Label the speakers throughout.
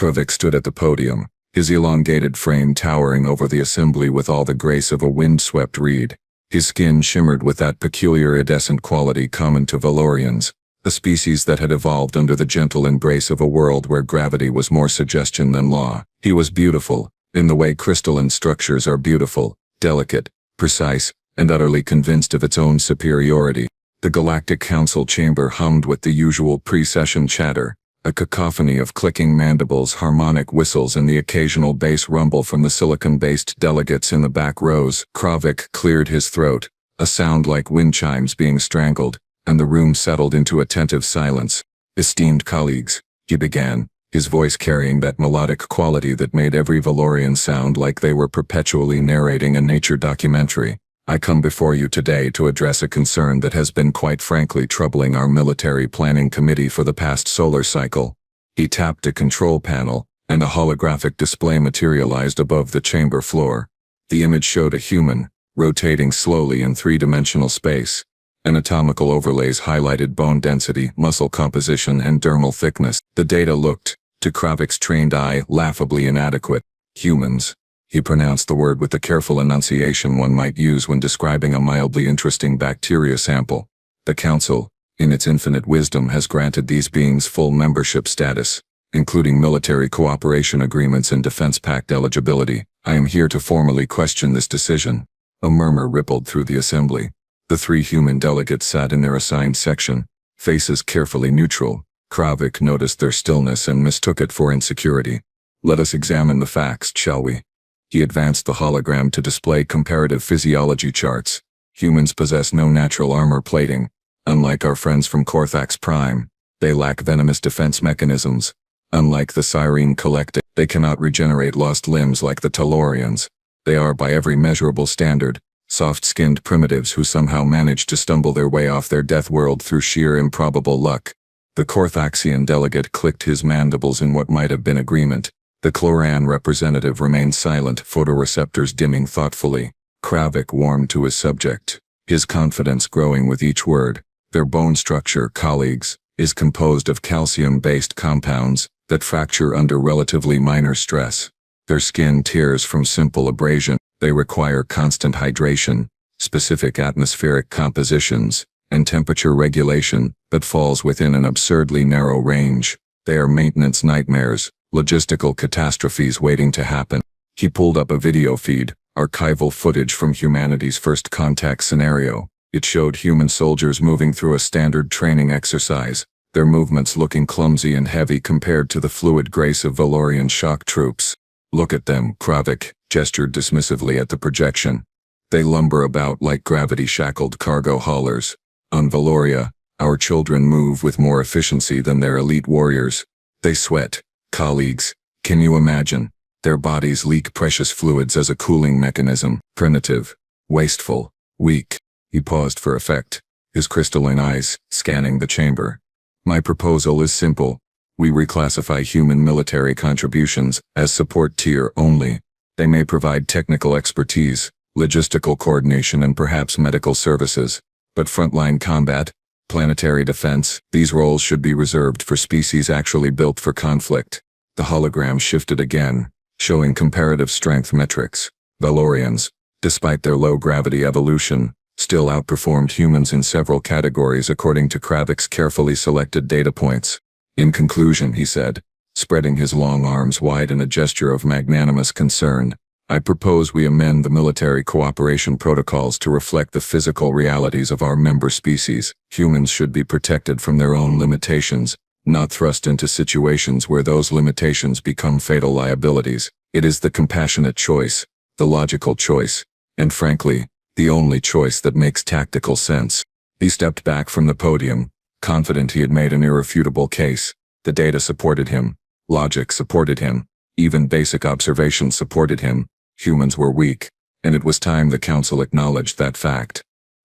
Speaker 1: Kravik stood at the podium, his elongated frame towering over the assembly with all the grace of a wind-swept reed. His skin shimmered with that peculiar iridescent quality common to Valorians, a species that had evolved under the gentle embrace of a world where gravity was more suggestion than law. He was beautiful, in the way crystalline structures are beautiful, delicate, precise, and utterly convinced of its own superiority. The Galactic Council chamber hummed with the usual pre-session chatter, a cacophony of clicking mandibles, harmonic whistles, and the occasional bass rumble from the silicon-based delegates in the back rows. Kravik cleared his throat, a sound like wind chimes being strangled, and the room settled into attentive silence. "Esteemed colleagues," he began, his voice carrying that melodic quality that made every Valorian sound like they were perpetually narrating a nature documentary. "I come before you today to address a concern that has been quite frankly troubling our military planning committee for the past solar cycle." He tapped a control panel, and a holographic display materialized above the chamber floor. The image showed a human, rotating slowly in three-dimensional space. Anatomical overlays highlighted bone density, muscle composition, and dermal thickness. The data looked, to Kravik's trained eye, laughably inadequate. "Humans." He pronounced the word with the careful enunciation one might use when describing a mildly interesting bacteria sample. "The Council, in its infinite wisdom, has granted these beings full membership status, including military cooperation agreements and defense pact eligibility. I am here to formally question this decision." A murmur rippled through the assembly. The three human delegates sat in their assigned section, faces carefully neutral. Kravik noticed their stillness and mistook it for insecurity. "Let us examine the facts, shall we?" He advanced the hologram to display comparative physiology charts. Humans possess no natural armor plating. Unlike our friends from Corthax Prime, they lack venomous defense mechanisms. Unlike the Cyrene Collective, they cannot regenerate lost limbs like the Tellurians. They are, by every measurable standard, soft-skinned primitives who somehow manage to stumble their way off their death world through sheer improbable luck. The Corthaxian delegate clicked his mandibles in what might have been agreement. The Chloran representative remained silent, photoreceptors dimming thoughtfully. Kravik warmed to his subject, his confidence growing with each word. "Their bone structure, colleagues, is composed of calcium-based compounds that fracture under relatively minor stress. Their skin tears from simple abrasion. They require constant hydration, specific atmospheric compositions, and temperature regulation that falls within an absurdly narrow range. They are maintenance nightmares, logistical catastrophes waiting to happen." He pulled up a video feed, archival footage from humanity's first contact scenario. It showed human soldiers moving through a standard training exercise, their movements looking clumsy and heavy compared to the fluid grace of Valorian shock troops. "Look at them," Kravik gestured dismissively at the projection. "They lumber about like gravity-shackled cargo haulers. On Valoria, our children move with more efficiency than their elite warriors. They sweat. Colleagues, can you imagine? Their bodies leak precious fluids as a cooling mechanism. Primitive, wasteful, weak." He paused for effect, his crystalline eyes scanning the chamber. "My proposal is simple. We reclassify human military contributions as support tier only. They may provide technical expertise, logistical coordination, and perhaps medical services. But frontline combat, planetary defense, these roles should be reserved for species actually built for conflict." The hologram shifted again, showing comparative strength metrics. Valorians, despite their low-gravity evolution, still outperformed humans in several categories according to Kravik's carefully selected data points. "In conclusion," he said, spreading his long arms wide in a gesture of magnanimous concern, "I propose we amend the military cooperation protocols to reflect the physical realities of our member species. Humans should be protected from their own limitations, not thrust into situations where those limitations become fatal liabilities. It is the compassionate choice, the logical choice, and frankly, the only choice that makes tactical sense." He stepped back from the podium, confident he had made an irrefutable case. The data supported him. Logic supported him. Even basic observation supported him. Humans were weak, and it was time the Council acknowledged that fact.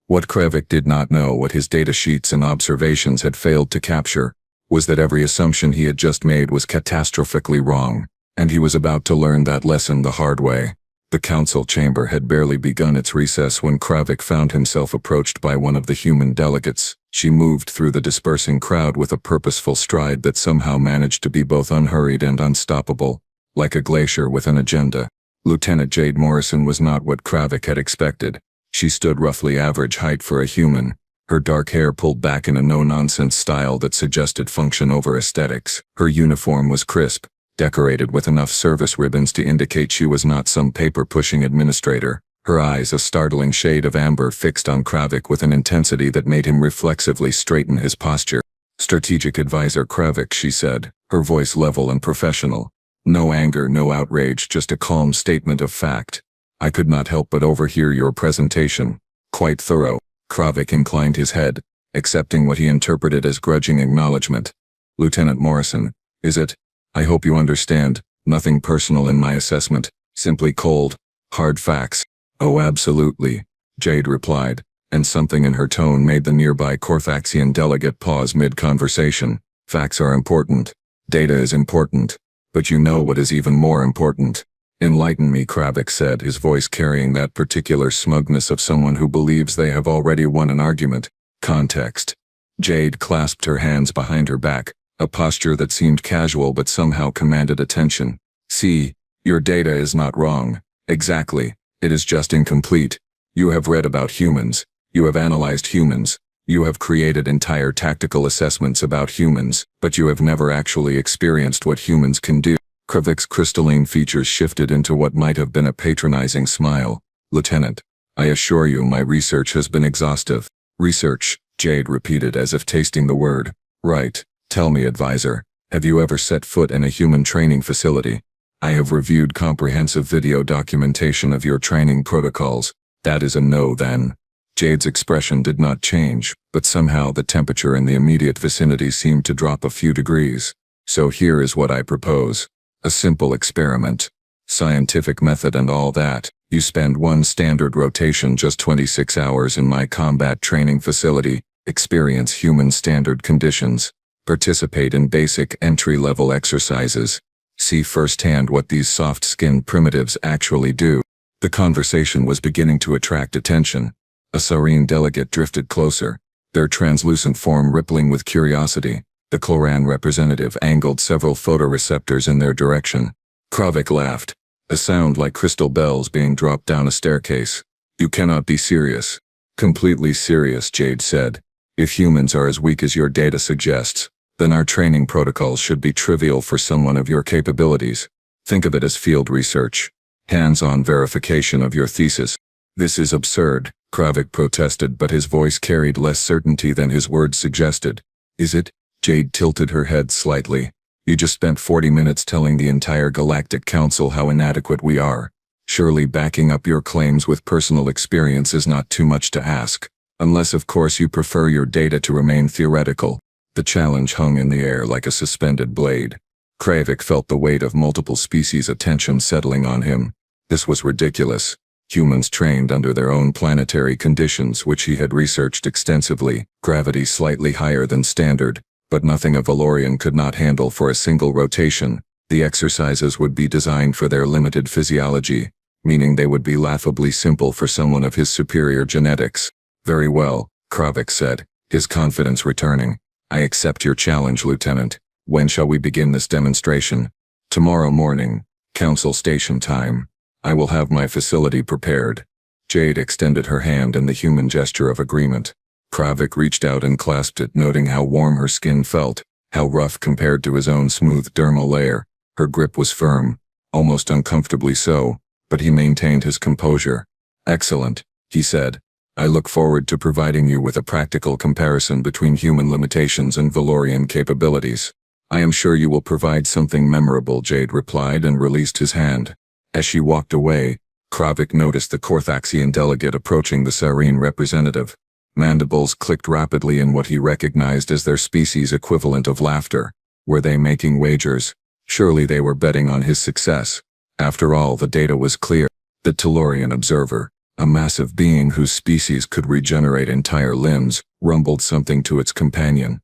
Speaker 1: What Kravik did not know, what his data sheets and observations had failed to capture, was that every assumption he had just made was catastrophically wrong, and he was about to learn that lesson the hard way. The council chamber had barely begun its recess when Kravik found himself approached by one of the human delegates. She moved through the dispersing crowd with a purposeful stride that somehow managed to be both unhurried and unstoppable, like a glacier with an agenda. Lieutenant Jade Morrison was not what Kravik had expected. She stood roughly average height for a human, her dark hair pulled back in a no-nonsense style that suggested function over aesthetics. Her uniform was crisp, decorated with enough service ribbons to indicate she was not some paper-pushing administrator. Her eyes, a startling shade of amber, fixed on Kravik with an intensity that made him reflexively straighten his posture. "Strategic Advisor Kravik," she said, her voice level and professional. No anger, no outrage, just a calm statement of fact. "I could not help but overhear your presentation. Quite thorough." Kravik inclined his head, accepting what he interpreted as grudging acknowledgement. "Lieutenant Morrison, is it? I hope you understand. Nothing personal in my assessment. Simply cold, hard facts." "Oh, absolutely," Jade replied, and something in her tone made the nearby Corthaxian delegate pause mid-conversation. "Facts are important. Data is important. But you know what is even more important?" "Enlighten me," Kravik said, his voice carrying that particular smugness of someone who believes they have already won an argument. "Context." Jade clasped her hands behind her back, a posture that seemed casual but somehow commanded attention. "See, your data is not wrong. Exactly. It is just incomplete. You have read about humans. You have analyzed humans. You have created entire tactical assessments about humans, but you have never actually experienced what humans can do." Kravik's crystalline features shifted into what might have been a patronizing smile. "Lieutenant, I assure you my research has been exhaustive." "Research," Jade repeated as if tasting the word. "Right. Tell me, advisor, have you ever set foot in a human training facility?" "I have reviewed comprehensive video documentation of your training protocols." "That is a no then." Jade's expression did not change, but somehow the temperature in the immediate vicinity seemed to drop a few degrees. "So here is what I propose. A simple experiment. Scientific method and all that. You spend one standard rotation, just 26 hours in my combat training facility, experience human standard conditions, participate in basic entry-level exercises, see firsthand what these soft-skinned primitives actually do." The conversation was beginning to attract attention. A serene delegate drifted closer, their translucent form rippling with curiosity. The Cloran representative angled several photoreceptors in their direction. Kravik laughed, a sound like crystal bells being dropped down a staircase. "You cannot be serious." "Completely serious," Jade said. "If humans are as weak as your data suggests, then our training protocols should be trivial for someone of your capabilities. Think of it as field research. Hands-on verification of your thesis." "This is absurd," Kravik protested, but his voice carried less certainty than his words suggested. "Is it?" Jade tilted her head slightly. "You just spent 40 minutes telling the entire Galactic Council how inadequate we are. Surely backing up your claims with personal experience is not too much to ask. Unless of course you prefer your data to remain theoretical." The challenge hung in the air like a suspended blade. Kravik felt the weight of multiple species' attention settling on him. This was ridiculous. Humans trained under their own planetary conditions, which he had researched extensively, gravity slightly higher than standard, but nothing a Valorian could not handle for a single rotation. The exercises would be designed for their limited physiology, meaning they would be laughably simple for someone of his superior genetics. "Very well," Kravik said, his confidence returning. "I accept your challenge, Lieutenant. When shall we begin this demonstration?" "Tomorrow morning, Council Station time. I will have my facility prepared." Jade extended her hand in the human gesture of agreement. Kravik reached out and clasped it, noting how warm her skin felt, how rough compared to his own smooth dermal layer. Her grip was firm, almost uncomfortably so, but he maintained his composure. "Excellent," he said. "I look forward to providing you with a practical comparison between human limitations and Valorian capabilities." "I am sure you will provide something memorable," Jade replied and released his hand. As she walked away, Kravik noticed the Corthaxian delegate approaching the Serene representative. Mandibles clicked rapidly in what he recognized as their species' equivalent of laughter. Were they making wagers? Surely they were betting on his success. After all, the data was clear. The Tellurian observer, a massive being whose species could regenerate entire limbs, rumbled something to its companion.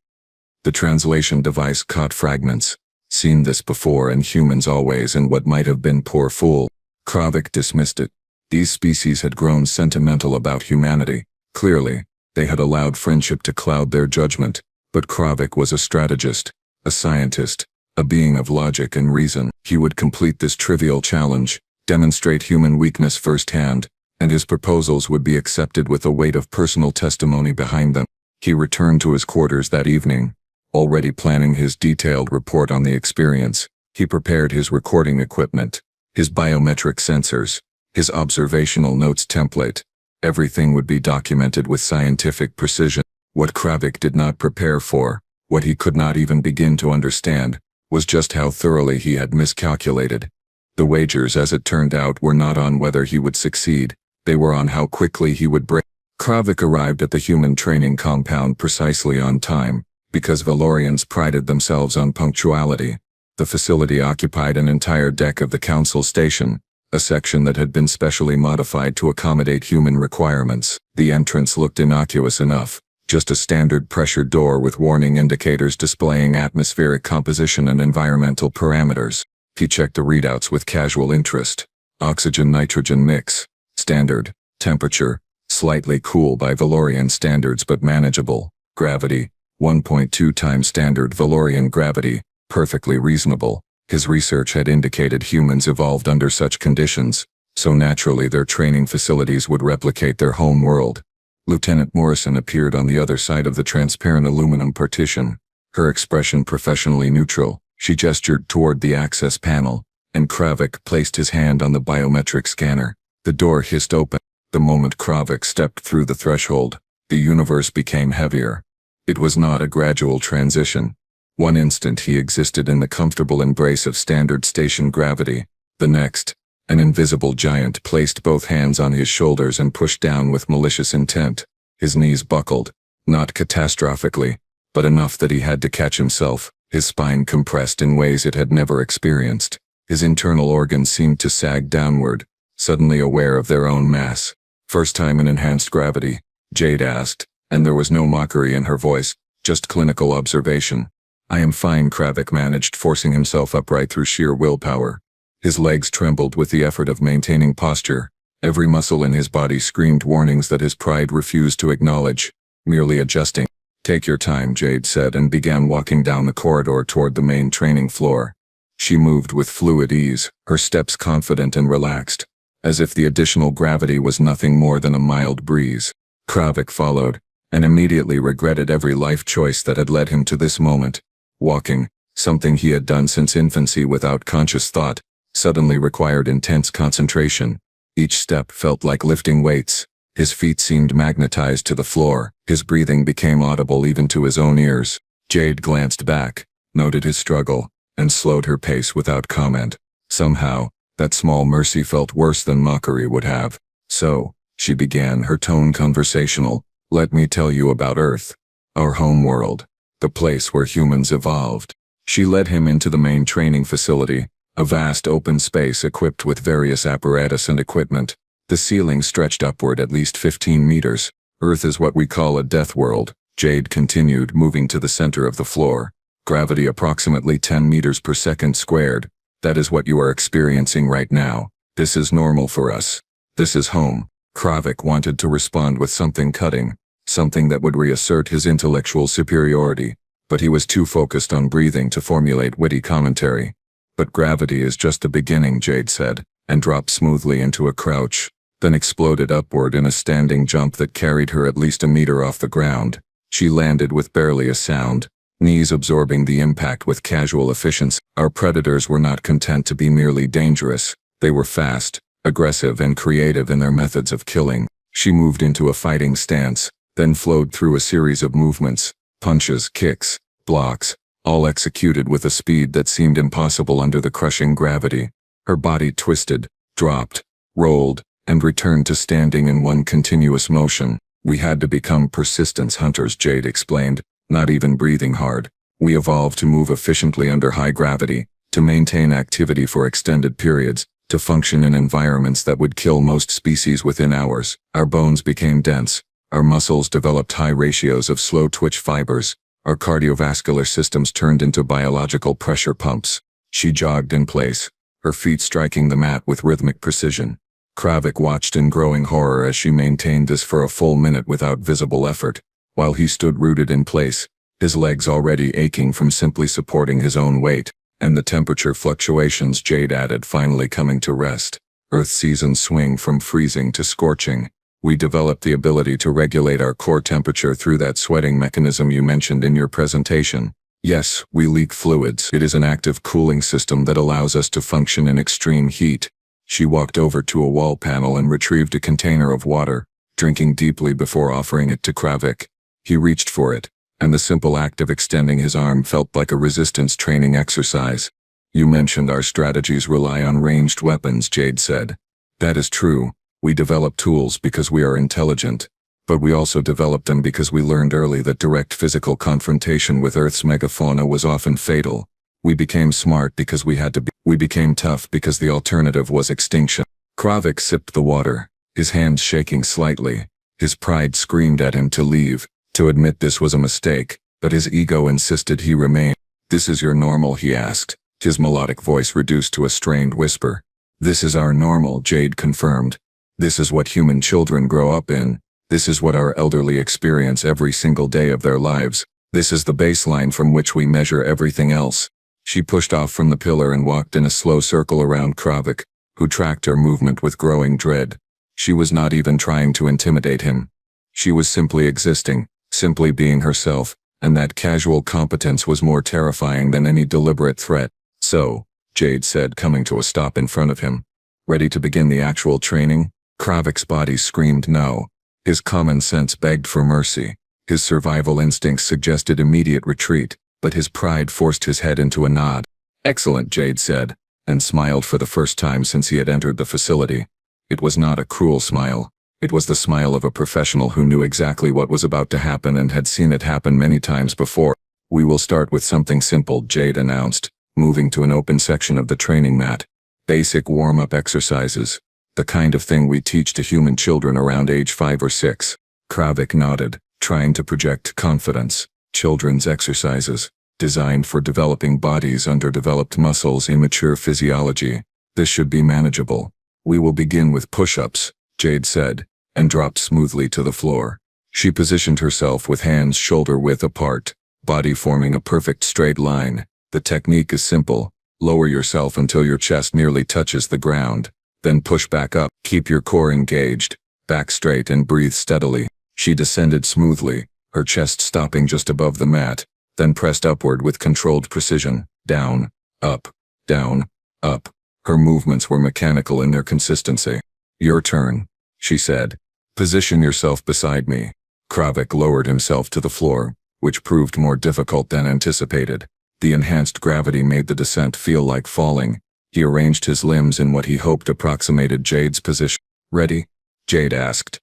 Speaker 1: The translation device caught fragments. "Seen this before, and humans always," and what might have been "poor fool." Kravik dismissed it. These species had grown sentimental about humanity. Clearly, they had allowed friendship to cloud their judgment. But Kravik was a strategist, a scientist, a being of logic and reason. He would complete this trivial challenge, demonstrate human weakness firsthand, and his proposals would be accepted with a weight of personal testimony behind them. He returned to his quarters that evening, already planning his detailed report on the experience. He prepared his recording equipment, his biometric sensors, his observational notes template. Everything would be documented with scientific precision. What Kravik did not prepare for, what he could not even begin to understand, was just how thoroughly he had miscalculated. The wagers, as it turned out, were not on whether he would succeed, they were on how quickly he would break. Kravik arrived at the human training compound precisely on time, because Valorians prided themselves on punctuality. The facility occupied an entire deck of the council station, a section that had been specially modified to accommodate human requirements. The entrance looked innocuous enough, just a standard pressure door with warning indicators displaying atmospheric composition and environmental parameters. He checked the readouts with casual interest. Oxygen-nitrogen mix, standard, temperature, slightly cool by Valorian standards but manageable, gravity, 1.2 times standard Valorian gravity, perfectly reasonable. His research had indicated humans evolved under such conditions, so naturally their training facilities would replicate their home world. Lieutenant Morrison appeared on the other side of the transparent aluminum partition, her expression professionally neutral. She gestured toward the access panel, and Kravik placed his hand on the biometric scanner. The door hissed open. The moment Kravik stepped through the threshold, the universe became heavier. It was not a gradual transition. One instant he existed in the comfortable embrace of standard station gravity. The next, an invisible giant placed both hands on his shoulders and pushed down with malicious intent. His knees buckled, not catastrophically, but enough that he had to catch himself. His spine compressed in ways it had never experienced. His internal organs seemed to sag downward, suddenly aware of their own mass. "First time in enhanced gravity?" Jade asked, and there was no mockery in her voice, just clinical observation. "I am fine," Kravik managed, forcing himself upright through sheer willpower. His legs trembled with the effort of maintaining posture. Every muscle in his body screamed warnings that his pride refused to acknowledge, merely adjusting. "Take your time," Jade said, and began walking down the corridor toward the main training floor. She moved with fluid ease, her steps confident and relaxed, as if the additional gravity was nothing more than a mild breeze. Kravik followed, and immediately regretted every life choice that had led him to this moment. Walking, something he had done since infancy without conscious thought, suddenly required intense concentration. Each step felt like lifting weights. His feet seemed magnetized to the floor. His breathing became audible even to his own ears. Jade glanced back, noted his struggle, and slowed her pace without comment. Somehow, that small mercy felt worse than mockery would have. "So," she began, her tone conversational, "let me tell you about Earth. Our home world. The place where humans evolved." She led him into the main training facility, a vast open space equipped with various apparatus and equipment. The ceiling stretched upward at least 15 meters. "Earth is what we call a death world," Jade continued, moving to the center of the floor. "Gravity approximately 10 meters per second squared. That is what you are experiencing right now. This is normal for us. This is home." Kravik wanted to respond with something cutting, something that would reassert his intellectual superiority, but he was too focused on breathing to formulate witty commentary. "But gravity is just the beginning," Jade said, and dropped smoothly into a crouch, then exploded upward in a standing jump that carried her at least a meter off the ground. She landed with barely a sound, knees absorbing the impact with casual efficiency. Our predators were not content to be merely dangerous. They were fast, aggressive, and creative in their methods of killing. She moved into a fighting stance, then flowed through a series of movements, punches, kicks, blocks, all executed with a speed that seemed impossible under the crushing gravity. Her body twisted, dropped, rolled, and returned to standing in one continuous motion. "We had to become persistence hunters," Jade explained, "not even breathing hard. We evolved to move efficiently under high gravity, to maintain activity for extended periods, to function in environments that would kill most species within hours. Our bones became dense. Our muscles developed high ratios of slow-twitch fibers. Our cardiovascular systems turned into biological pressure pumps." She jogged in place, her feet striking the mat with rhythmic precision. Kravik watched in growing horror as she maintained this for a full minute without visible effort, while he stood rooted in place, his legs already aching from simply supporting his own weight, and the temperature fluctuations Jade added finally coming to rest. Earth seasons swing from freezing to scorching. We developed the ability to regulate our core temperature through that sweating mechanism you mentioned in your presentation. Yes, we leak fluids. It is an active cooling system that allows us to function in extreme heat. She walked over to a wall panel and retrieved a container of water, drinking deeply before offering it to Kravik. He reached for it, and the simple act of extending his arm felt like a resistance training exercise. You mentioned our strategies rely on ranged weapons, Jade said. That is true. We develop tools because we are intelligent, but we also developed them because we learned early that direct physical confrontation with Earth's megafauna was often fatal. We became smart because we had to be. We became tough because the alternative was extinction. Kravik sipped the water, his hands shaking slightly. His pride screamed at him to leave, to admit this was a mistake, but his ego insisted he remain. This is your normal, he asked, his melodic voice reduced to a strained whisper. This is our normal, Jade confirmed. This is what human children grow up in. This is what our elderly experience every single day of their lives. This is the baseline from which we measure everything else. She pushed off from the pillar and walked in a slow circle around Kravik, who tracked her movement with growing dread. She was not even trying to intimidate him. She was simply existing, simply being herself, and that casual competence was more terrifying than any deliberate threat. So, Jade said, coming to a stop in front of him. Ready to begin the actual training? Kravik's body screamed no. His common sense begged for mercy. His survival instincts suggested immediate retreat, but his pride forced his head into a nod. Excellent, Jade said, and smiled for the first time since he had entered the facility. It was not a cruel smile. It was the smile of a professional who knew exactly what was about to happen and had seen it happen many times before. We will start with something simple, Jade announced, moving to an open section of the training mat. Basic warm-up exercises. The kind of thing we teach to human children around age 5 or 6. Kravik nodded, trying to project confidence. Children's exercises, designed for developing bodies, underdeveloped muscles, immature physiology. This should be manageable. We will begin with push-ups, Jade said, and dropped smoothly to the floor. She positioned herself with hands shoulder-width apart, body forming a perfect straight line. The technique is simple. Lower yourself until your chest nearly touches the ground. Then push back up. Keep your core engaged. Back straight and breathe steadily. She descended smoothly, her chest stopping just above the mat, then pressed upward with controlled precision. Down, up, down, up. Her movements were mechanical in their consistency. Your turn, she said. Position yourself beside me. Kravik lowered himself to the floor, which proved more difficult than anticipated. The enhanced gravity made the descent feel like falling. He arranged his limbs in what he hoped approximated Jade's position. Ready? Jade asked.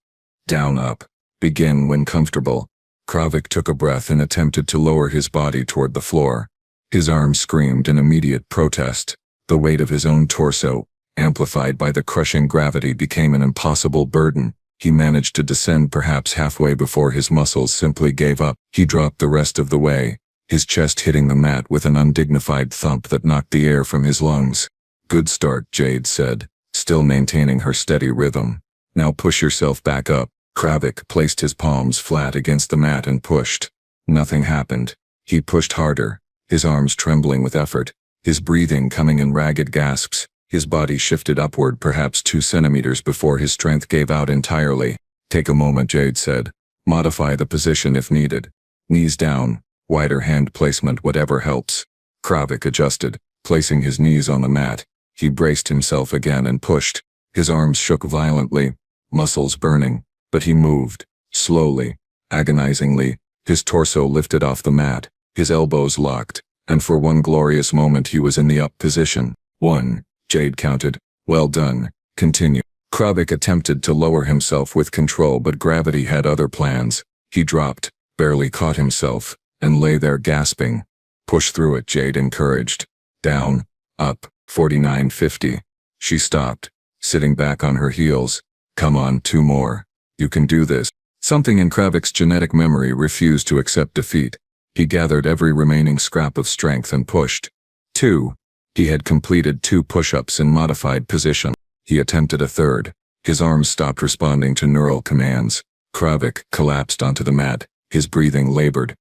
Speaker 1: Down, up. Begin when comfortable. Kravik took a breath and attempted to lower his body toward the floor. His arms screamed in immediate protest. The weight of his own torso, amplified by the crushing gravity, became an impossible burden. He managed to descend perhaps halfway before his muscles simply gave up. He dropped the rest of the way, his chest hitting the mat with an undignified thump that knocked the air from his lungs. Good start, Jade said, still maintaining her steady rhythm. Now push yourself back up. Kravik placed his palms flat against the mat and pushed. Nothing happened. He pushed harder, his arms trembling with effort, his breathing coming in ragged gasps. His body shifted upward perhaps 2 centimeters before his strength gave out entirely. Take a moment, Jade said. Modify the position if needed. Knees down, wider hand placement, whatever helps. Kravik adjusted, placing his knees on the mat. He braced himself again and pushed. His arms shook violently, muscles burning, but he moved, slowly, agonizingly. His torso lifted off the mat, his elbows locked, and for one glorious moment he was in the up position. 1, Jade counted. Well done. Continue. Kravik attempted to lower himself with control, but gravity had other plans. He dropped, barely caught himself, and lay there gasping. Push through it, Jade encouraged. Down, up, 49-50. She stopped, sitting back on her heels. Come on, 2 more. You can do this. Something in Kravik's genetic memory refused to accept defeat. He gathered every remaining scrap of strength and pushed. 2. He had completed 2 push-ups in modified position. He attempted a third. His arms stopped responding to neural commands. Kravik collapsed onto the mat. His breathing labored.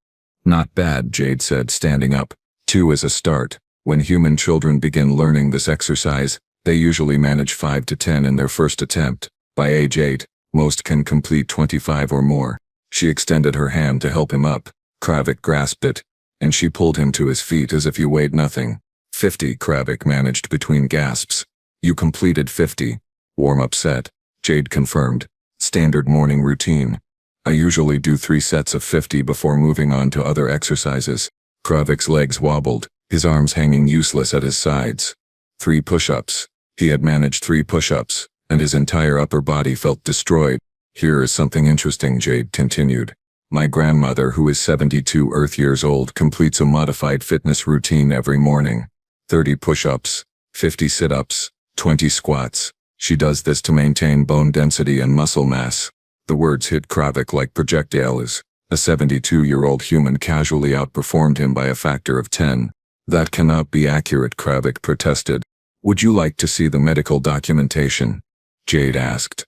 Speaker 1: "Not bad," Jade said, standing up. 2 is a start. When human children begin learning this exercise, they usually manage 5 to 10 in their first attempt. By age 8, most can complete 25 or more. She extended her hand to help him up. Kravik grasped it, and she pulled him to his feet as if he weighed nothing. 50, Kravik managed between gasps. "You completed 50. Warm-up set," Jade confirmed. "Standard morning routine. I usually do 3 sets of 50 before moving on to other exercises." Kravik's legs wobbled, his arms hanging useless at his sides. 3 push-ups. He had managed 3 push-ups, and his entire upper body felt destroyed. "Here is something interesting," Jade continued. "My grandmother, who is 72 Earth years old, completes a modified fitness routine every morning. 30 push-ups, 50 sit-ups, 20 squats. She does this to maintain bone density and muscle mass." The words hit Kravik like projectiles. A 72-year-old human casually outperformed him by a factor of 10. "That cannot be accurate," Kravik protested. "Would you like to see the medical documentation?" Jade asked.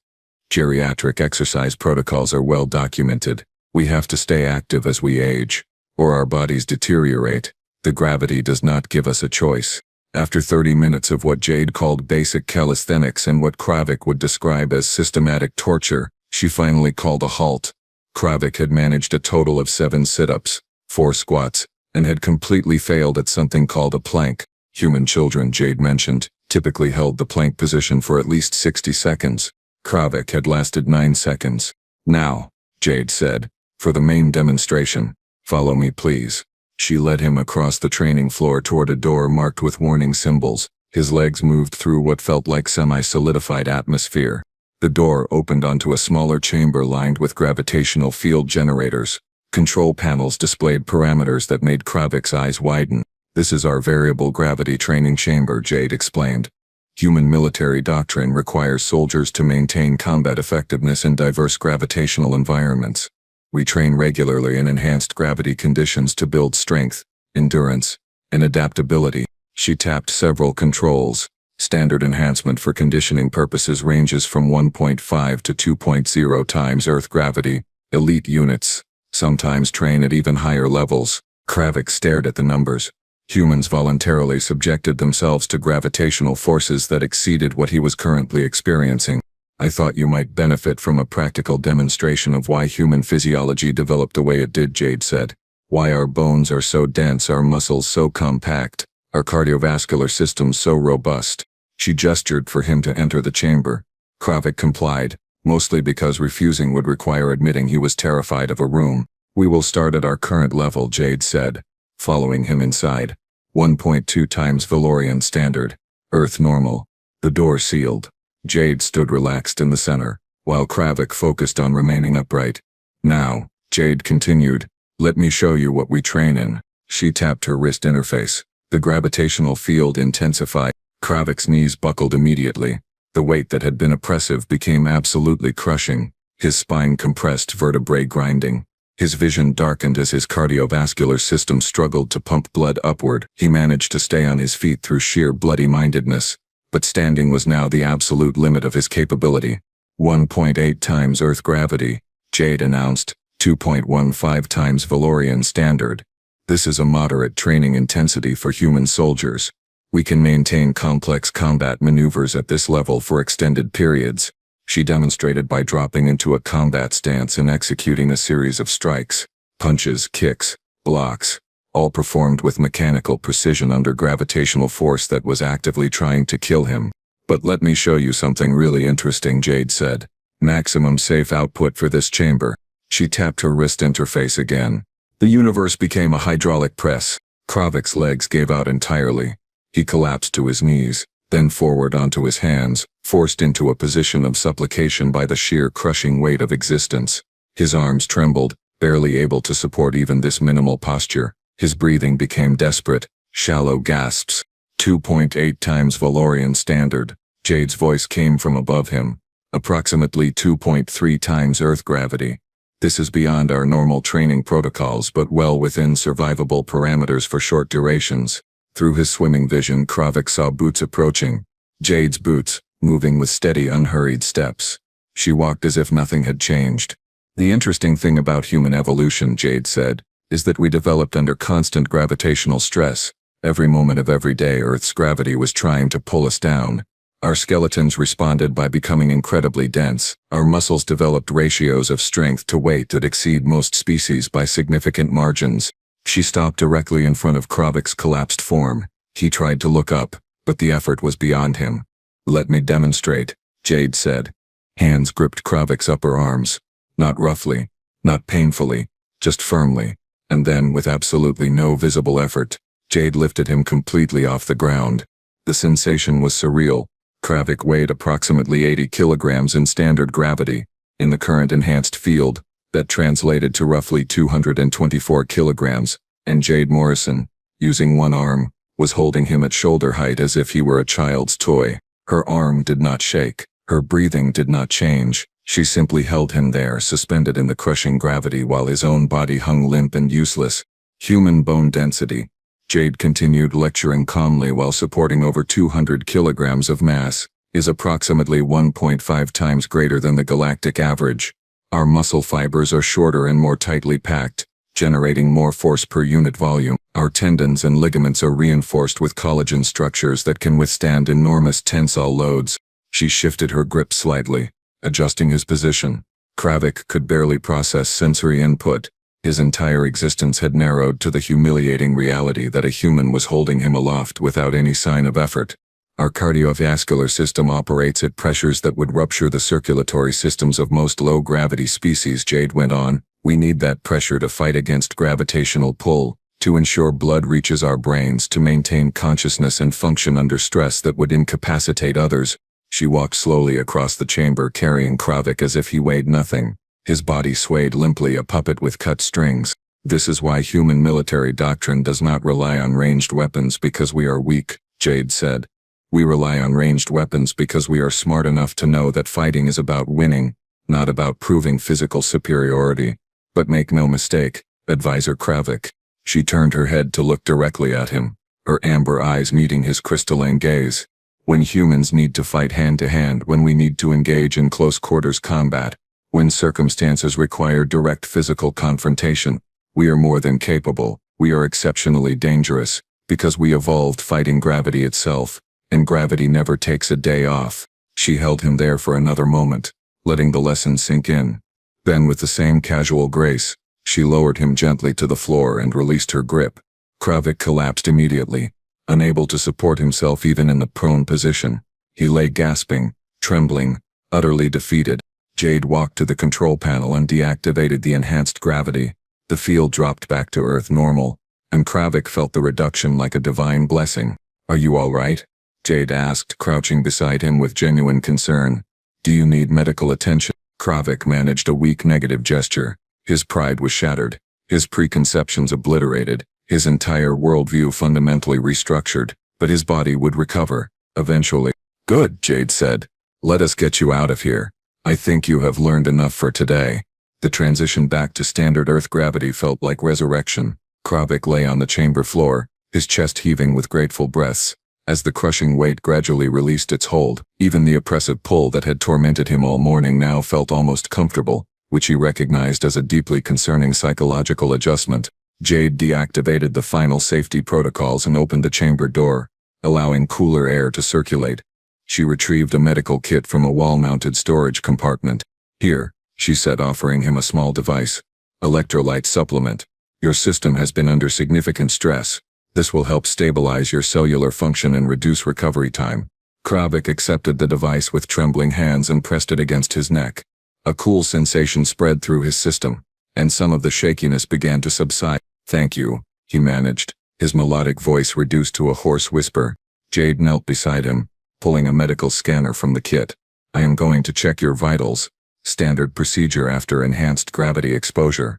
Speaker 1: "Geriatric exercise protocols are well documented. We have to stay active as we age, or our bodies deteriorate. The gravity does not give us a choice." After 30 minutes of what Jade called basic calisthenics and what Kravik would describe as systematic torture, she finally called a halt. Kravik had managed a total of 7 sit-ups, 4 squats, and had completely failed at something called a plank. Human children, Jade mentioned, typically held the plank position for at least 60 seconds. Kravik had lasted 9 seconds. "Now," Jade said, "for the main demonstration. Follow me, please." She led him across the training floor toward a door marked with warning symbols. His legs moved through what felt like semi-solidified atmosphere. The door opened onto a smaller chamber lined with gravitational field generators. Control panels displayed parameters that made Kravik's eyes widen. "This is our variable gravity training chamber," Jade explained. "Human military doctrine requires soldiers to maintain combat effectiveness in diverse gravitational environments. We train regularly in enhanced gravity conditions to build strength, endurance, and adaptability." She tapped several controls. Standard enhancement for conditioning purposes ranges from 1.5 to 2.0 times Earth gravity. Elite units sometimes train at even higher levels. Kravik stared at the numbers. Humans voluntarily subjected themselves to gravitational forces that exceeded what he was currently experiencing. "I thought you might benefit from a practical demonstration of why human physiology developed the way it did," Jade said. "Why our bones are so dense, our muscles so compact, our cardiovascular system so robust." She gestured for him to enter the chamber. Kravik complied, mostly because refusing would require admitting he was terrified of a room. "We will start at our current level," Jade said, following him inside. 1.2 times Valorian standard. Earth normal. The door sealed. Jade stood relaxed in the center, while Kravik focused on remaining upright. "Now," Jade continued, "let me show you what we train in." She tapped her wrist interface. The gravitational field intensified. Kravik's knees buckled immediately. The weight that had been oppressive became absolutely crushing. His spine compressed, vertebrae grinding. His vision darkened as his cardiovascular system struggled to pump blood upward. He managed to stay on his feet through sheer bloody-mindedness, but standing was now the absolute limit of his capability. 1.8 times Earth gravity, Jade announced, 2.15 times Valorian standard. "This is a moderate training intensity for human soldiers. We can maintain complex combat maneuvers at this level for extended periods." She demonstrated by dropping into a combat stance and executing a series of strikes, punches, kicks, blocks, all performed with mechanical precision under gravitational force that was actively trying to kill him. "But let me show you something really interesting," Jade said. "Maximum safe output for this chamber." She tapped her wrist interface again. The universe became a hydraulic press. Kravik's legs gave out entirely. He collapsed to his knees, then forward onto his hands, forced into a position of supplication by the sheer crushing weight of existence. His arms trembled, barely able to support even this minimal posture. His breathing became desperate, shallow gasps. 2.8 times Valorian standard. Jade's voice came from above him. Approximately 2.3 times Earth gravity. "This is beyond our normal training protocols, but well within survivable parameters for short durations. Through his swimming vision, Kravik saw boots approaching. Jade's boots, moving with steady, unhurried steps. She walked as if nothing had changed. The interesting thing about human evolution, Jade said, is that we developed under constant gravitational stress. Every moment of every day, Earth's gravity was trying to pull us down. Our skeletons responded by becoming incredibly dense. Our muscles developed ratios of strength to weight that exceed most species by significant margins. She stopped directly in front of Kravik's collapsed form. He tried to look up, but the effort was beyond him. "Let me demonstrate," Jade said. Hands gripped Kravik's upper arms. Not roughly, not painfully, just firmly. And then, with absolutely no visible effort, Jade lifted him completely off the ground. The sensation was surreal. Kravik weighed approximately 80 kilograms in standard gravity. In the current-enhanced field, that translated to roughly 224 kilograms, and Jade Morrison, using one arm, was holding him at shoulder height as if he were a child's toy. Her arm did not shake. Her breathing did not change. She simply held him there, suspended in the crushing gravity while his own body hung limp and useless. Human bone density. Jade continued lecturing calmly while supporting over 200 kilograms of mass, is approximately 1.5 times greater than the galactic average. Our muscle fibers are shorter and more tightly packed, generating more force per unit volume. Our tendons and ligaments are reinforced with collagen structures that can withstand enormous tensile loads. She shifted her grip slightly, adjusting his position. Kravik could barely process sensory input. His entire existence had narrowed to the humiliating reality that a human was holding him aloft without any sign of effort. Our cardiovascular system operates at pressures that would rupture the circulatory systems of most low-gravity species, Jade went on. We need that pressure to fight against gravitational pull, to ensure blood reaches our brains, to maintain consciousness and function under stress that would incapacitate others. She walked slowly across the chamber, carrying Kravik as if he weighed nothing. His body swayed limply, a puppet with cut strings. This is why human military doctrine does not rely on ranged weapons because we are weak, Jade said. We rely on ranged weapons because we are smart enough to know that fighting is about winning, not about proving physical superiority. But make no mistake, Advisor Kravik. She turned her head to look directly at him, her amber eyes meeting his crystalline gaze. When humans need to fight hand-to-hand, when we need to engage in close-quarters combat, when circumstances require direct physical confrontation, we are more than capable. We are exceptionally dangerous, because we evolved fighting gravity itself, and gravity never takes a day off. She held him there for another moment, letting the lesson sink in. Then, with the same casual grace, she lowered him gently to the floor and released her grip. Kravik collapsed immediately, unable to support himself even in the prone position. He lay gasping, trembling, utterly defeated. Jade walked to the control panel and deactivated the enhanced gravity. The field dropped back to Earth normal, and Kravik felt the reduction like a divine blessing. "Are you all right?" Jade asked, crouching beside him with genuine concern. "Do you need medical attention?" Kravik managed a weak negative gesture. His pride was shattered, his preconceptions obliterated, his entire worldview fundamentally restructured, but his body would recover, eventually. "Good," Jade said. "Let us get you out of here. I think you have learned enough for today." The transition back to standard Earth gravity felt like resurrection. Kravik lay on the chamber floor, his chest heaving with grateful breaths. As the crushing weight gradually released its hold, even the oppressive pull that had tormented him all morning now felt almost comfortable, which he recognized as a deeply concerning psychological adjustment. Jade deactivated the final safety protocols and opened the chamber door, allowing cooler air to circulate. She retrieved a medical kit from a wall-mounted storage compartment. "Here," she said, offering him a small device. "Electrolyte supplement. Your system has been under significant stress. This will help stabilize your cellular function and reduce recovery time." Kravik accepted the device with trembling hands and pressed it against his neck. A cool sensation spread through his system, and some of the shakiness began to subside. "Thank you," he managed, his melodic voice reduced to a hoarse whisper. Jade knelt beside him, pulling a medical scanner from the kit. "I am going to check your vitals. Standard procedure after enhanced gravity exposure.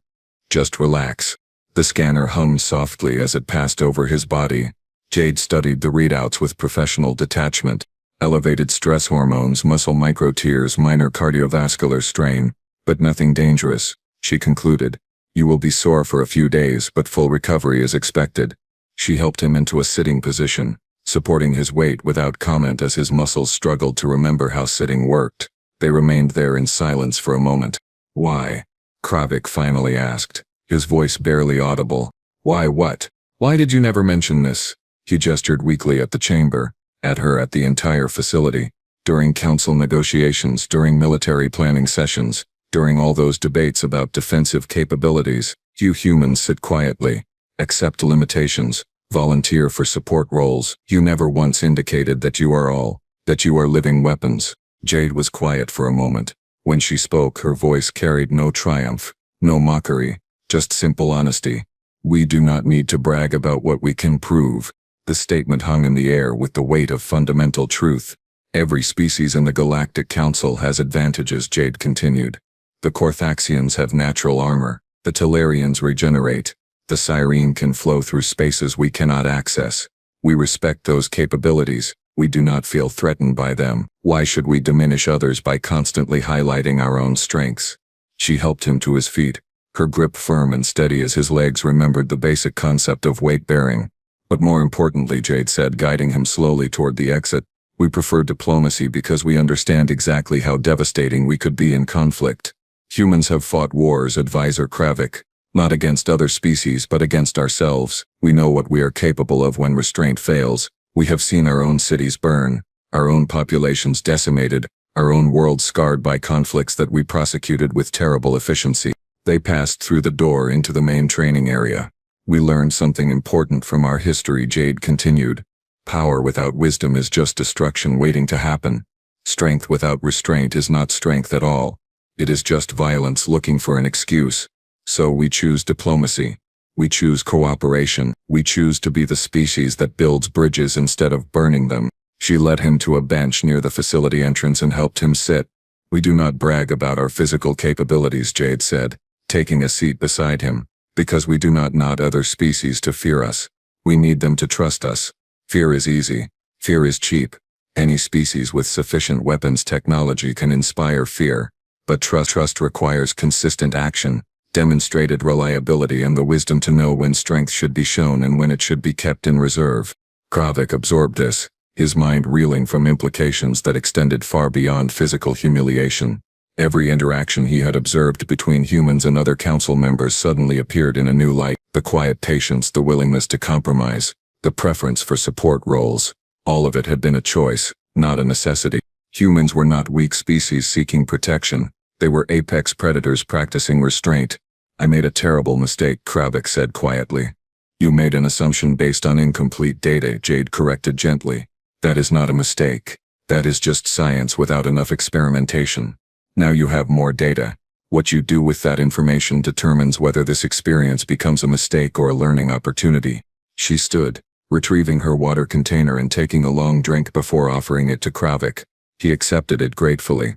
Speaker 1: Just relax." The scanner hummed softly as it passed over his body. Jade studied the readouts with professional detachment. Elevated stress hormones, muscle microtears, minor cardiovascular strain, but nothing dangerous, she concluded. "You will be sore for a few days, but full recovery is expected." She helped him into a sitting position, supporting his weight without comment as his muscles struggled to remember how sitting worked. They remained there in silence for a moment. "Why?" Kravik finally asked, his voice barely audible. "Why what? Why did you never mention this?" He gestured weakly at the chamber, at her, at the entire facility. During council negotiations, during military planning sessions, during all those debates about defensive capabilities, you humans sit quietly, accept limitations, volunteer for support roles. You never once indicated that you are living weapons. Jade was quiet for a moment. When she spoke, her voice carried no triumph, no mockery, just simple honesty. "We do not need to brag about what we can prove." The statement hung in the air with the weight of fundamental truth. "Every species in the Galactic Council has advantages," Jade continued. "The Corthaxians have natural armor. The Tellarians regenerate. The Sirene can flow through spaces we cannot access. We respect those capabilities. We do not feel threatened by them. Why should we diminish others by constantly highlighting our own strengths?" She helped him to his feet, her grip firm and steady as his legs remembered the basic concept of weight-bearing. "But more importantly," Jade said, guiding him slowly toward the exit, "we prefer diplomacy because we understand exactly how devastating we could be in conflict. Humans have fought wars," Advisor Kravik, "not against other species but against ourselves. We know what we are capable of when restraint fails. We have seen our own cities burn, our own populations decimated, our own world scarred by conflicts that we prosecuted with terrible efficiency." They passed through the door into the main training area. "We learned something important from our history," Jade continued. "Power without wisdom is just destruction waiting to happen. Strength without restraint is not strength at all. It is just violence looking for an excuse. So we choose diplomacy. We choose cooperation. We choose to be the species that builds bridges instead of burning them." She led him to a bench near the facility entrance and helped him sit. "We do not brag about our physical capabilities," Jade said, taking a seat beside him, "because we do not need other species to fear us. We need them to trust us. Fear is easy. Fear is cheap. Any species with sufficient weapons technology can inspire fear. But trust requires consistent action, demonstrated reliability, and the wisdom to know when strength should be shown and when it should be kept in reserve." Kravik absorbed this, his mind reeling from implications that extended far beyond physical humiliation. Every interaction he had observed between humans and other council members suddenly appeared in a new light. The quiet patience, the willingness to compromise, the preference for support roles. All of it had been a choice, not a necessity. Humans were not weak species seeking protection. They were apex predators practicing restraint. "I made a terrible mistake," Kravik said quietly. "You made an assumption based on incomplete data," Jade corrected gently. "That is not a mistake. That is just science without enough experimentation. Now you have more data. What you do with that information determines whether this experience becomes a mistake or a learning opportunity." She stood, retrieving her water container and taking a long drink before offering it to Kravik. He accepted it gratefully.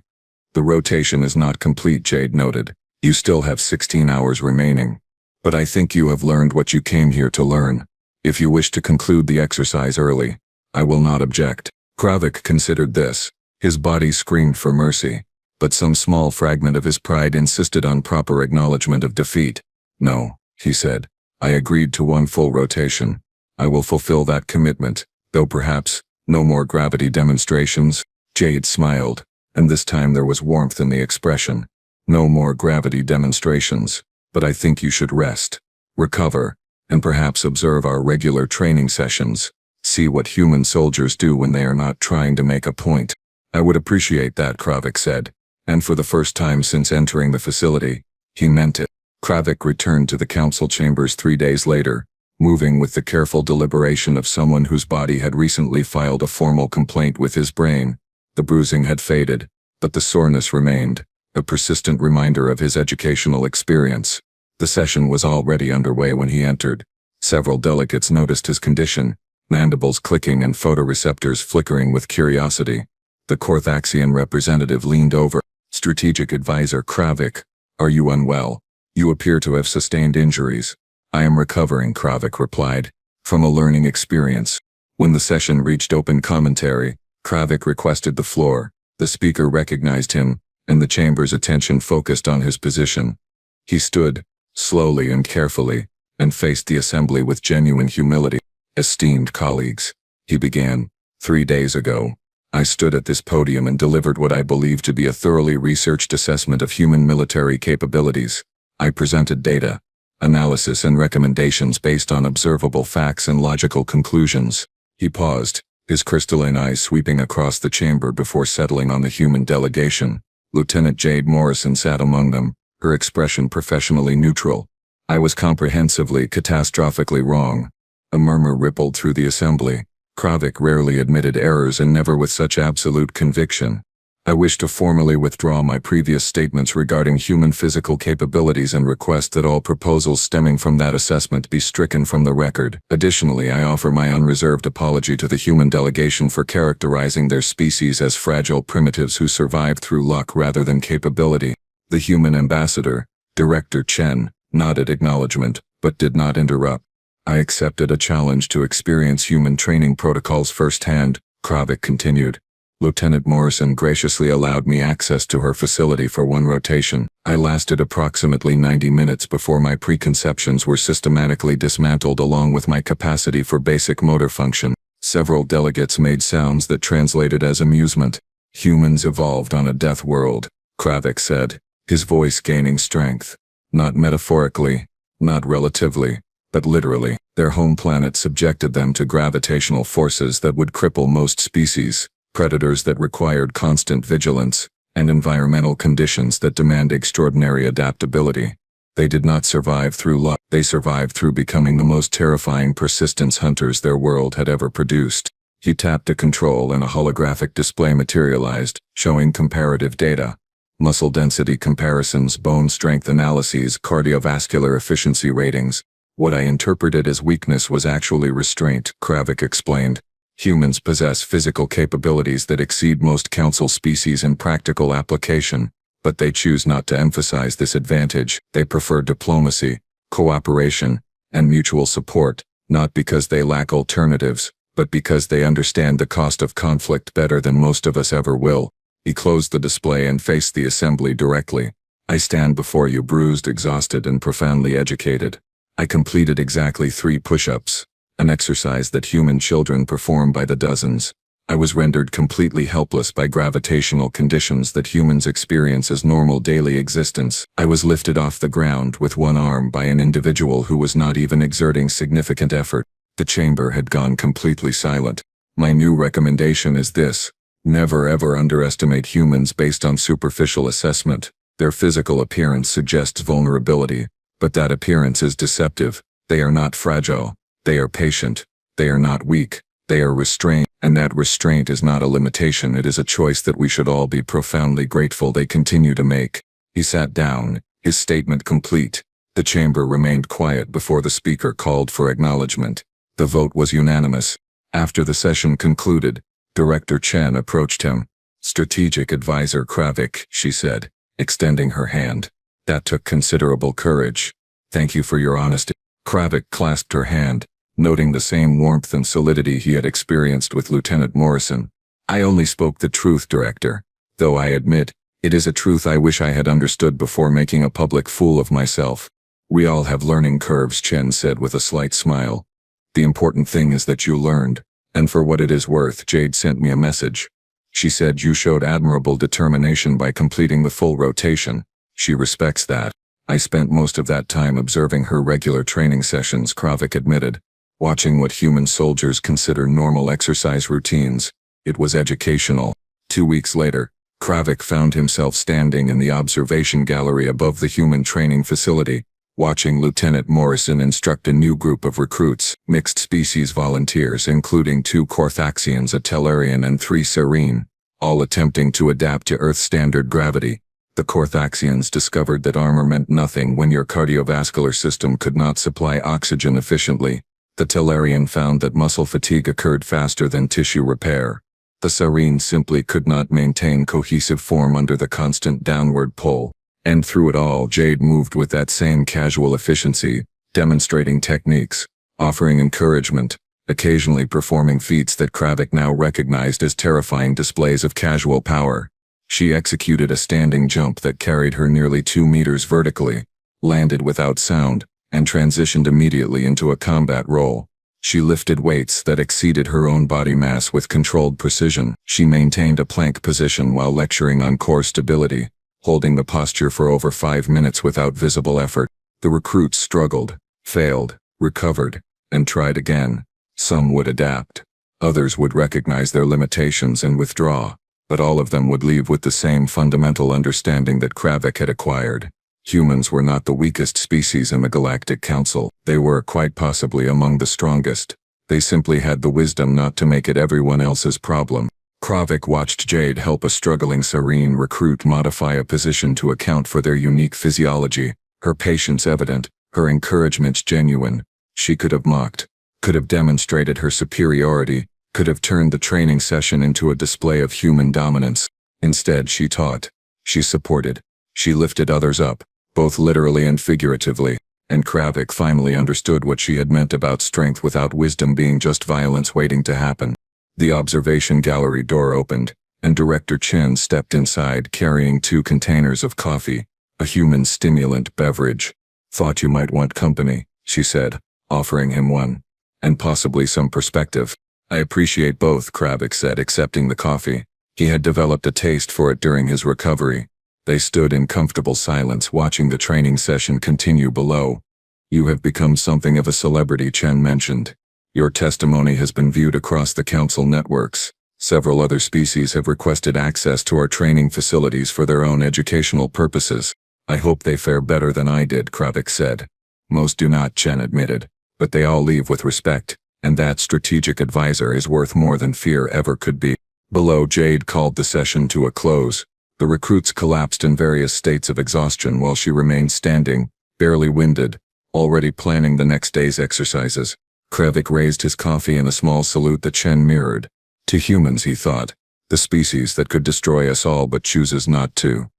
Speaker 1: "The rotation is not complete," Jade noted. "You still have 16 hours remaining. But I think you have learned what you came here to learn. If you wish to conclude the exercise early, I will not object." Kravik considered this. His body screamed for mercy, but some small fragment of his pride insisted on proper acknowledgement of defeat. "No," he said. "I agreed to one full rotation. I will fulfill that commitment, though perhaps no more gravity demonstrations." Jade smiled, and this time there was warmth in the expression. "No more gravity demonstrations, but I think you should rest, recover, and perhaps observe our regular training sessions. See what human soldiers do when they are not trying to make a point." "I would appreciate that," Kravik said, and for the first time since entering the facility, he meant it. Kravik returned to the council chambers 3 days later, moving with the careful deliberation of someone whose body had recently filed a formal complaint with his brain. The bruising had faded, but the soreness remained, a persistent reminder of his educational experience. The session was already underway when he entered. Several delegates noticed his condition, mandibles clicking and photoreceptors flickering with curiosity. The Corthaxian representative leaned over. "Strategic Advisor Kravik, are you unwell? You appear to have sustained injuries." "I am recovering," Kravik replied, "from a learning experience." When the session reached open commentary, Kravik requested the floor. The speaker recognized him, and the chamber's attention focused on his position. He stood, slowly and carefully, and faced the assembly with genuine humility. Esteemed colleagues, he began, 3 days ago, I stood at this podium and delivered what I believe to be a thoroughly researched assessment of human military capabilities. I presented data, analysis and recommendations based on observable facts and logical conclusions. He paused, his crystalline eyes sweeping across the chamber before settling on the human delegation. Lieutenant Jade Morrison sat among them, her expression professionally neutral. I was comprehensively, catastrophically wrong. A murmur rippled through the assembly. Kravik rarely admitted errors and never with such absolute conviction. I wish to formally withdraw my previous statements regarding human physical capabilities and request that all proposals stemming from that assessment be stricken from the record. Additionally, I offer my unreserved apology to the human delegation for characterizing their species as fragile primitives who survived through luck rather than capability. The human ambassador, Director Chen, nodded acknowledgement, but did not interrupt. I accepted a challenge to experience human training protocols firsthand, Kravik continued. Lieutenant Morrison graciously allowed me access to her facility for one rotation. I lasted approximately 90 minutes before my preconceptions were systematically dismantled along with my capacity for basic motor function. Several delegates made sounds that translated as amusement. Humans evolved on a death world, Kravik said, his voice gaining strength. Not metaphorically, not relatively, but literally. Their home planet subjected them to gravitational forces that would cripple most species, predators that required constant vigilance, and environmental conditions that demand extraordinary adaptability. They did not survive through luck, they survived through becoming the most terrifying persistence hunters their world had ever produced. He tapped a control and a holographic display materialized, showing comparative data. Muscle density comparisons, bone strength analyses, cardiovascular efficiency ratings. What I interpreted as weakness was actually restraint, Kravik explained. Humans possess physical capabilities that exceed most council species in practical application, but they choose not to emphasize this advantage. They prefer diplomacy, cooperation, and mutual support, not because they lack alternatives, but because they understand the cost of conflict better than most of us ever will. He closed the display and faced the assembly directly. I stand before you bruised, exhausted, and profoundly educated. I completed exactly 3 push-ups, an exercise that human children perform by the dozens. I was rendered completely helpless by gravitational conditions that humans experience as normal daily existence. I was lifted off the ground with one arm by an individual who was not even exerting significant effort. The chamber had gone completely silent. My new recommendation is this: never ever underestimate humans based on superficial assessment. Their physical appearance suggests vulnerability, but that appearance is deceptive. They are not fragile. They are patient. They are not weak. They are restrained, and that restraint is not a limitation, it is a choice that we should all be profoundly grateful they continue to make. He sat down, his statement complete. The chamber remained quiet before the speaker called for acknowledgement. The vote was unanimous. After the session concluded, Director Chen approached him. Strategic Advisor Kravik, she said, extending her hand. That took considerable courage. Thank you for your honesty. Kravik clasped her hand, noting the same warmth and solidity he had experienced with Lieutenant Morrison. I only spoke the truth, Director. Though I admit, it is a truth I wish I had understood before making a public fool of myself. We all have learning curves, Chen said with a slight smile. The important thing is that you learned, and for what it is worth, Jade sent me a message. She said you showed admirable determination by completing the full rotation. She respects that. I spent most of that time observing her regular training sessions, Kravik admitted, watching what human soldiers consider normal exercise routines. It was educational. 2 weeks later, Kravik found himself standing in the observation gallery above the human training facility, watching Lieutenant Morrison instruct a new group of recruits, mixed species volunteers including 2 Corthaxians, a Tellurian and 3 Serene, all attempting to adapt to Earth standard gravity. The Corthaxians discovered that armor meant nothing when your cardiovascular system could not supply oxygen efficiently. The Tellurian found that muscle fatigue occurred faster than tissue repair. The Serene simply could not maintain cohesive form under the constant downward pull. And through it all, Jade moved with that same casual efficiency, demonstrating techniques, offering encouragement, occasionally performing feats that Kravik now recognized as terrifying displays of casual power. She executed a standing jump that carried her nearly 2 meters vertically, landed without sound, and transitioned immediately into a combat role. She lifted weights that exceeded her own body mass with controlled precision. She maintained a plank position while lecturing on core stability, holding the posture for over 5 minutes without visible effort. The recruits struggled, failed, recovered, and tried again. Some would adapt. Others would recognize their limitations and withdraw, but all of them would leave with the same fundamental understanding that Kravik had acquired. Humans were not the weakest species in the Galactic Council. They were, quite possibly, among the strongest. They simply had the wisdom not to make it everyone else's problem. Kravik watched Jade help a struggling Serene recruit modify a position to account for their unique physiology, her patience evident, her encouragement genuine. She could have mocked, could have demonstrated her superiority, could have turned the training session into a display of human dominance. Instead, she taught. She supported. She lifted others up, both literally and figuratively, and Kravik finally understood what she had meant about strength without wisdom being just violence waiting to happen. The observation gallery door opened, and Director Chen stepped inside carrying 2 containers of coffee, a human stimulant beverage. "Thought you might want company," she said, offering him one. "And possibly some perspective." "I appreciate both," Kravik said, accepting the coffee. He had developed a taste for it during his recovery. They stood in comfortable silence watching the training session continue below. "You have become something of a celebrity," Chen mentioned. "Your testimony has been viewed across the Council networks. Several other species have requested access to our training facilities for their own educational purposes. I hope they fare better than I did," Kravik said. "Most do not," Chen admitted, "but they all leave with respect, and that strategic advisor is worth more than fear ever could be." Below, Jade called the session to a close. The recruits collapsed in various states of exhaustion while she remained standing, barely winded, already planning the next day's exercises. Kravik raised his coffee in a small salute that Chen mirrored. "To humans," he thought, "the species that could destroy us all but chooses not to.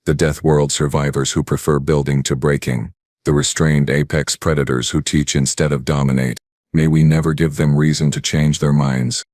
Speaker 1: The Deathworld survivors who prefer building to breaking. The restrained apex predators who teach instead of dominate. May we never give them reason to change their minds."